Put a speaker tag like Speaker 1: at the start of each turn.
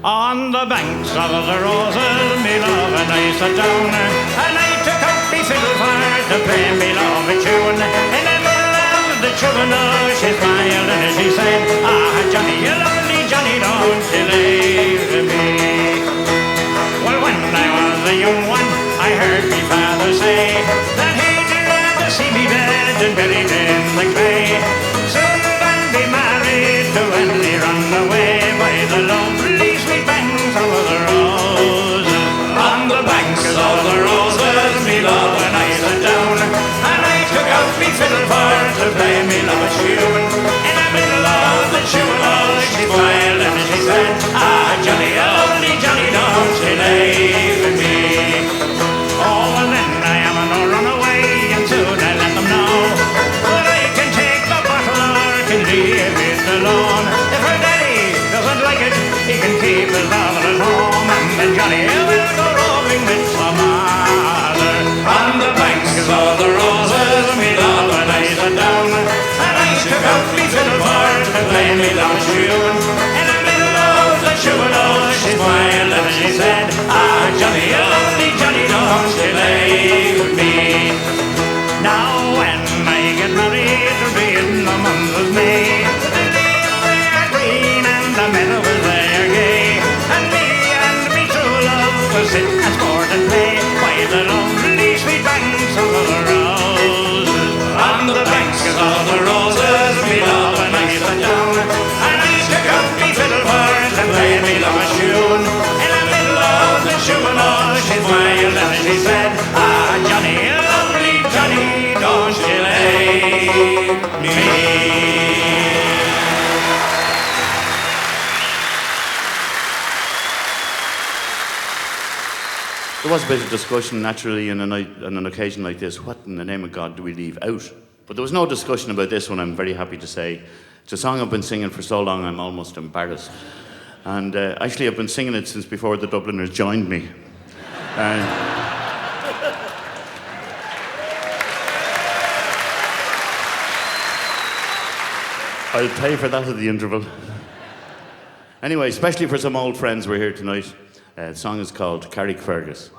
Speaker 1: On the banks of the roses, me love and I sat down, and I took out me fiddle for to play me love a tune. In the middle of the tune, she smiled and she said, "Ah, Johnny, you lovely Johnny, don't you leave me." Well, when I was a young one, I heard me father say that he'd rather see me dead than buried in the clay. Soon I'll be married to Andy, run away by the lovely sweet banks of the roses. On the banks of the roses, me love and I sat down, and I took out me fiddle for to play me love a tune. In the middle of the tune, she smiled and she said, "Ah, Johnny, a lovely Johnny, don't you leave me." Oh, and then I am gonna run away, and soon I let them know that I can take the bottle or can leave it alone. If her daddy doesn't like it, he can keep his bottle at home, and then Johnny will go roving with some other. On the banks of the roses, me love and I sat down, and I took out me fiddle for to play me love tune. In the middle of the tune, she smiled and she said, "Ah, Johnny, a lovely Johnny, don't you leave me." Now when I get married, it'll be in the month of May. The leaves they are green and the meadows they are gay, and me true love will sit and sport and play by the lonely sweet banks of the roses. On the banks of the roses, me love and I sat down, and I took out me fiddle for to play me love a tune. In the middle of the tune, she smiled and she said, "Ah, Johnny, a lovely Johnny, don't you leave me."
Speaker 2: There was a bit of discussion, naturally, on an occasion like this. What in the name of God do we leave out? But there was no discussion about this one, I'm very happy to say. It's a song I've been singing for so long, I'm almost embarrassed. And actually, I've been singing it since before the Dubliners joined me. I'll pay for that at the interval. Anyway, especially for some old friends we're here tonight, the song is called Carrickfergus.